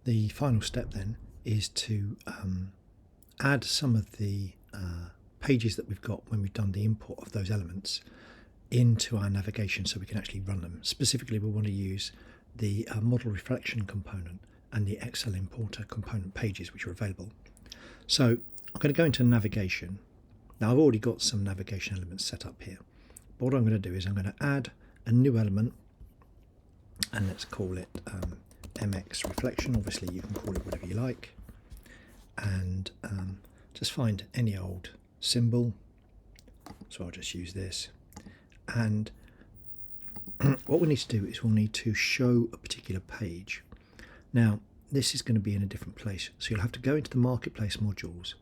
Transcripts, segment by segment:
The final step then is to add some of the pages that we've got when we've done the import of those elements into our navigation so we can actually run them. Specifically, we want to use the model reflection component and the Excel importer component pages which are available. So I'm going to go into navigation. Now I've already got some navigation elements set up here, but what I'm going to do is I'm going to add a new element, and let's call it MX reflection. Obviously you can call it whatever you like, and just find any old symbol, so I'll just use this. And what we need to do is we'll need to show a particular page. Now this is going to be in a different place, so you'll have to go into the marketplace modules,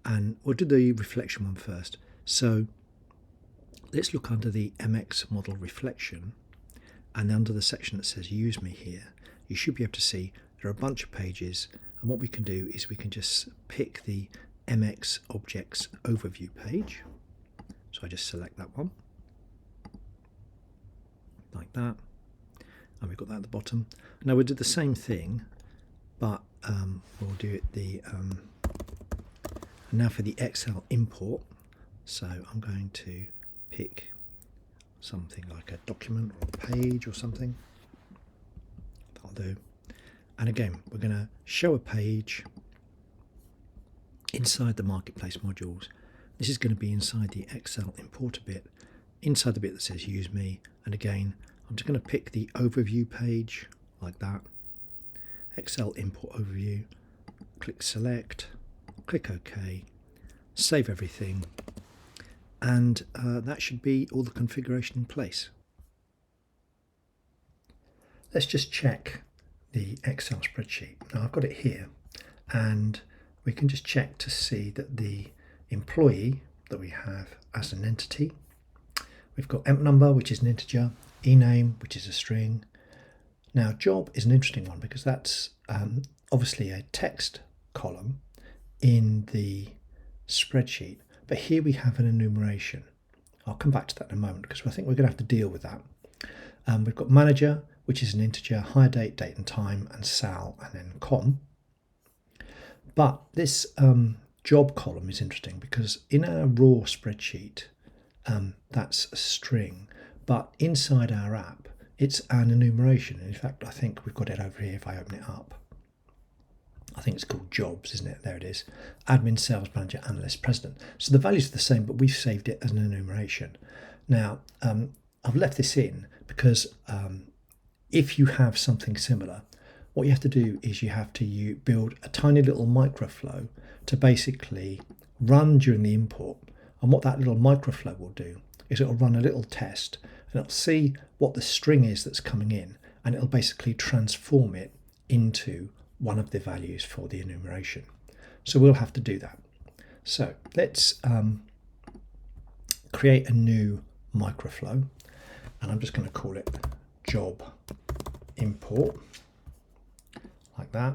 and we'll do the reflection one first. So let's look under the MX model reflection, and under the section that says use me here, you should be able to see there are a bunch of pages, and what we can do is we can just pick the MX objects overview page. So I just select that one like that, and we've got that at the bottom. Now we'll do the same thing, but we'll do it and now for the Excel import. So I'm going to pick something like a document or a page or something. That'll do. And again, we're going to show a page inside the marketplace modules. This is going to be inside the Excel importer bit, inside the bit that says use me. And again, I'm just going to pick the overview page like that. Excel import overview, click select, click OK, save everything, and that should be all the configuration in place. Let's just check the Excel spreadsheet. Now I've got it here, and we can just check to see that the employee that we have as an entity, we've got emp number, which is an integer, ename, which is a string. Now job is an interesting one because that's obviously a text column in the spreadsheet, but here we have an enumeration. I'll come back to that in a moment because I think we're going to have to deal with that. We've got manager, which is an integer, hire date, date and time, and sal, and then com. But this job column is interesting because in our raw spreadsheet, that's a string, but inside our app, it's an enumeration. In fact, I think we've got it over here if I open it up. I think it's called jobs, isn't it? There it is. Admin, sales manager, analyst, president. So the values are the same, but we've saved it as an enumeration. Now, I've left this in because if you have something similar, what you have to do is you have to build a tiny little microflow to basically run during the import. And what that little microflow will do is it'll run a little test, and it'll see what the string is that's coming in, and it'll basically transform it into one of the values for the enumeration. So we'll have to do that. So let's create a new microflow, and I'm just going to call it job import like that.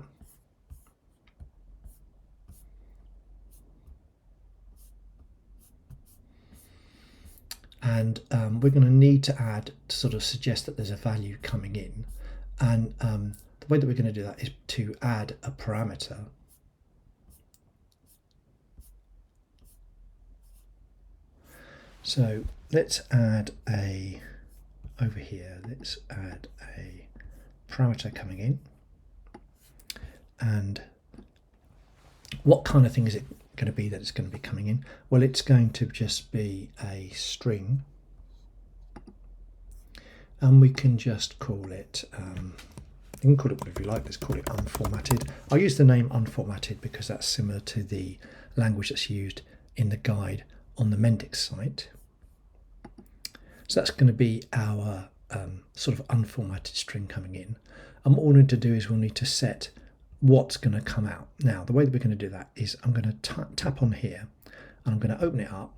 And we're going to need to add to sort of suggest that there's a value coming in, and the way that we're going to do that is to add a parameter. So let's add over here, let's add a parameter coming in. And what kind of thing is it going to be that it's going to be coming in? Well, it's going to just be a string, and we can just call it, you can call it whatever you like, let's call it unformatted. I'll use the name unformatted because that's similar to the language that's used in the guide on the Mendix site. So that's going to be our sort of unformatted string coming in. And what we'll need to do is we'll need to set what's going to come out. Now, the way that we're going to do that is I'm going to tap on here, and I'm going to open it up,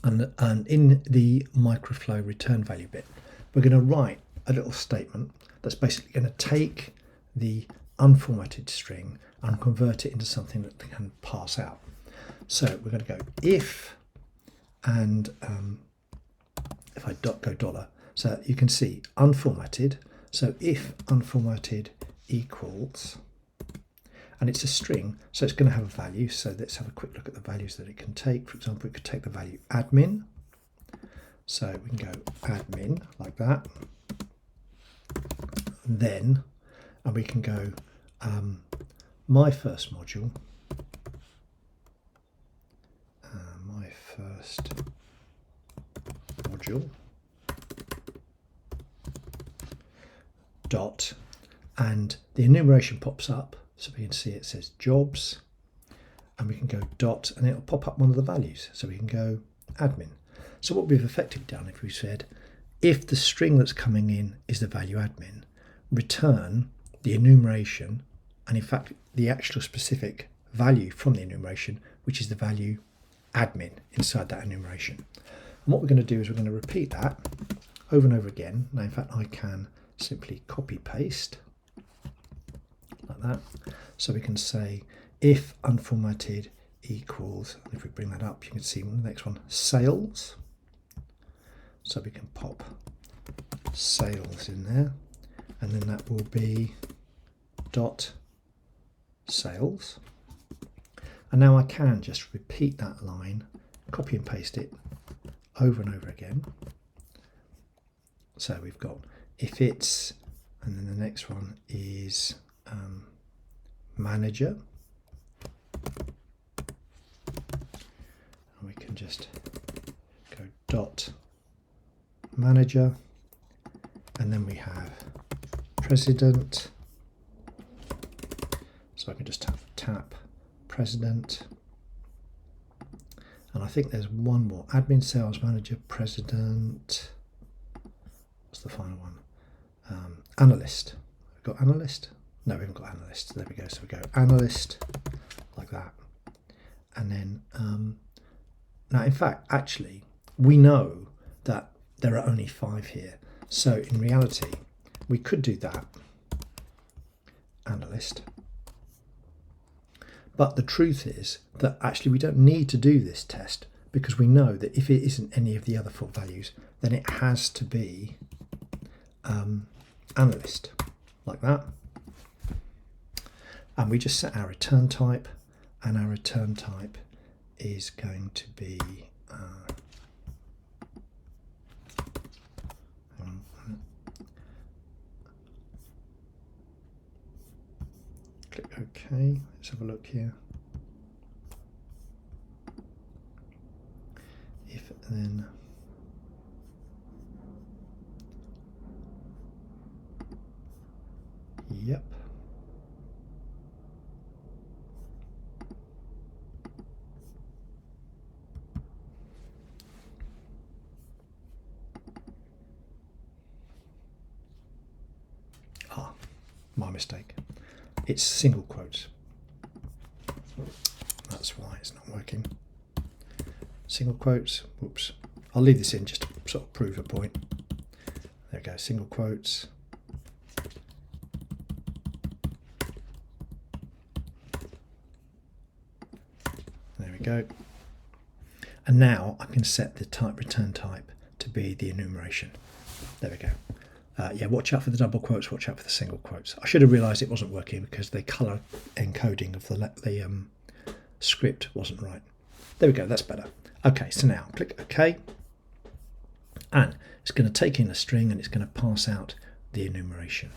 and in the microflow return value bit, we're going to write a little statement that's basically going to take the unformatted string and convert it into something that can pass out. So we're going to go if, and if I go dollar, so you can see unformatted. So if unformatted equals, and it's a string, so it's going to have a value. So let's have a quick look at the values that it can take. For example, we could take the value admin. So we can go admin like that. Then, and we can go my first module. Dot, and the enumeration pops up, so we can see it says jobs, and we can go dot, and it'll pop up one of the values, so we can go admin. So what we've effectively done, if we said if the string that's coming in is the value admin, return the enumeration, and in fact the actual specific value from the enumeration, which is the value admin inside that enumeration. And what we're going to do is we're going to repeat that over and over again. Now, in fact, I can simply copy paste like that. So we can say if unformatted equals, and if we bring that up, you can see the next one, sales. So we can pop sales in there, and then that will be dot sales. And now I can just repeat that line, copy and paste it over and over again. So we've got if it's, and then the next one is manager. And we can just go dot manager, and then we have president. So I can just tap president, and I think there's one more, admin, sales manager, president. What's the final one? Analyst. We've got analyst. No, we haven't got analyst. There we go. So we go analyst like that, and then now in fact actually we know that there are only 5 here, so in reality we could do that analyst. But the truth is that actually we don't need to do this test, because we know that if it isn't any of the other 4 values, then it has to be analyst, like that. And we just set our return type, and our return type is going to be click OK. Let's have a look here. If then yep. My mistake. It's single quotes. That's why it's not working. Single quotes. Whoops. I'll leave this in just to sort of prove a point. There we go. Single quotes. There we go. And now I can set the type, return type, to be the enumeration. There we go. Yeah, watch out for the double quotes, watch out for the single quotes. I should have realised it wasn't working because the colour encoding of the script wasn't right. There we go, that's better. Okay, so now click OK, and it's going to take in a string and it's going to pass out the enumeration.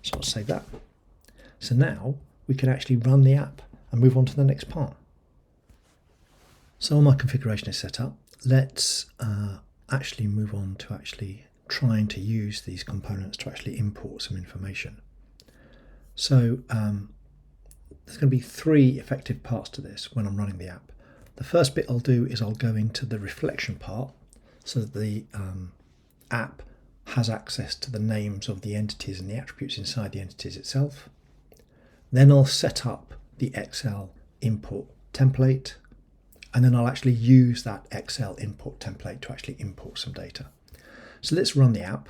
So I'll save that. So now we can actually run the app and move on to the next part. So all my configuration is set up. Let's actually move on to actually trying to use these components to actually import some information. So there's going to be 3 effective parts to this when I'm running the app. The first bit I'll do is I'll go into the reflection part so that the app has access to the names of the entities and the attributes inside the entities itself. Then I'll set up the Excel import template, and then I'll actually use that Excel import template to actually import some data. So let's run the app.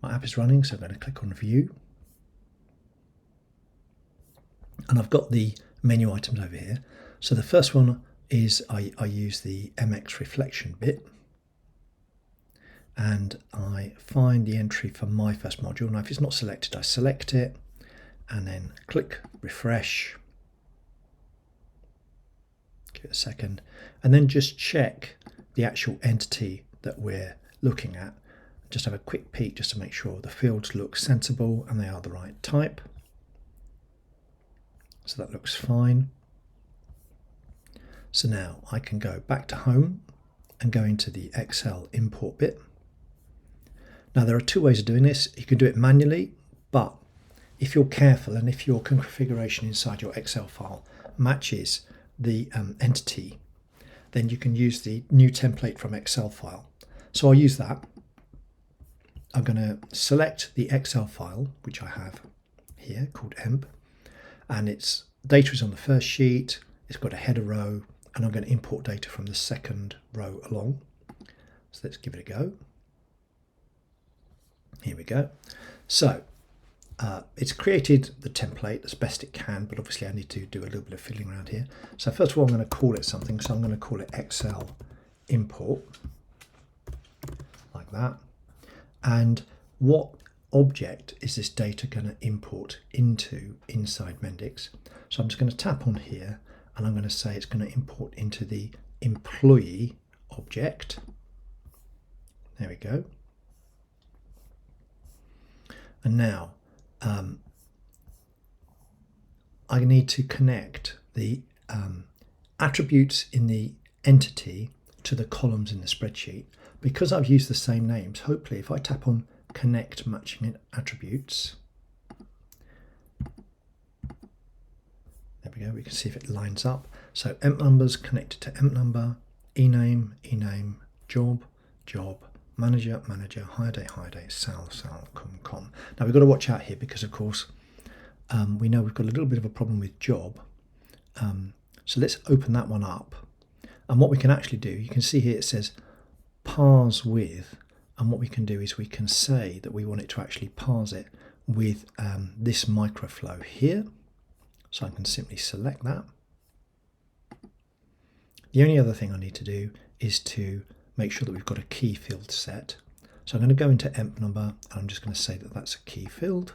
My app is running, so I'm going to click on View. And I've got the menu items over here. So the first one is I use the MX reflection bit, and I find the entry for my first module. Now if it's not selected, I select it and then click refresh. Give it a second, and then just check the actual entity that we're looking at. Just have a quick peek just to make sure the fields look sensible and they are the right type. So that looks fine. So now I can go back to home and go into the Excel import bit. Now there are two ways of doing this. You can do it manually, but if you're careful and if your configuration inside your Excel file matches the entity, then you can use the new template from Excel file. So I'll use that. I'm going to select the Excel file, which I have here called emp, and its data is on the first sheet. It's got a header row, and I'm going to import data from the second row along. So let's give it a go. Here we go. So it's created the template as best it can, but obviously I need to do a little bit of fiddling around here. So first of all, I'm going to call it something. So I'm going to call it Excel import, like that. And what object is this data going to import into inside Mendix? So I'm just going to tap on here, and I'm going to say it's going to import into the employee object. There we go. And now I need to connect the attributes in the entity to the columns in the spreadsheet. Because I've used the same names, hopefully if I tap on connect matching attributes, there we go, we can see if it lines up. So emp numbers connected to emp number, ename, job, manager, hire date, sal, com. Now we've got to watch out here because of course we know we've got a little bit of a problem with job. So let's open that one up. And what we can actually do, you can see here it says parse with, and what we can do is we can say that we want it to actually parse it with this microflow here. So I can simply select that. The only other thing I need to do is to make sure that we've got a key field set. So I'm going to go into emp number, and I'm just going to say that that's a key field.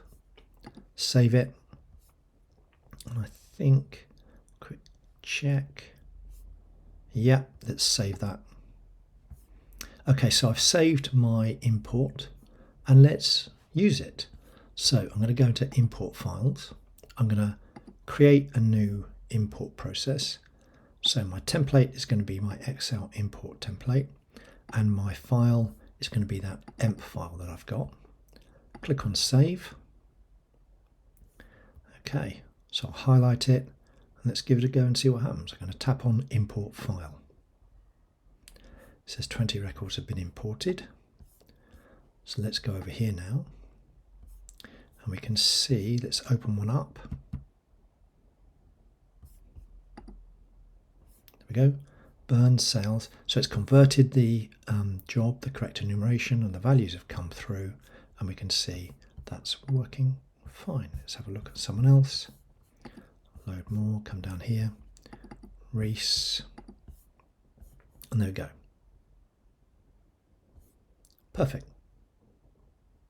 Save it. And I think, quick check. Yeah, let's save that. Okay, so I've saved my import and let's use it. So I'm going to go into import files. I'm going to create a new import process. So my template is going to be my Excel import template, and my file is going to be that emp file that I've got. Click on save. Okay, so I'll highlight it and let's give it a go and see what happens. I'm going to tap on import file. It says 20 records have been imported. So let's go over here now, and we can see, let's open one up. There we go, burn sales. So it's converted the job, the correct enumeration, and the values have come through, and we can see that's working fine. Let's have a look at someone else. Load more, come down here, Reese, and there we go. Perfect.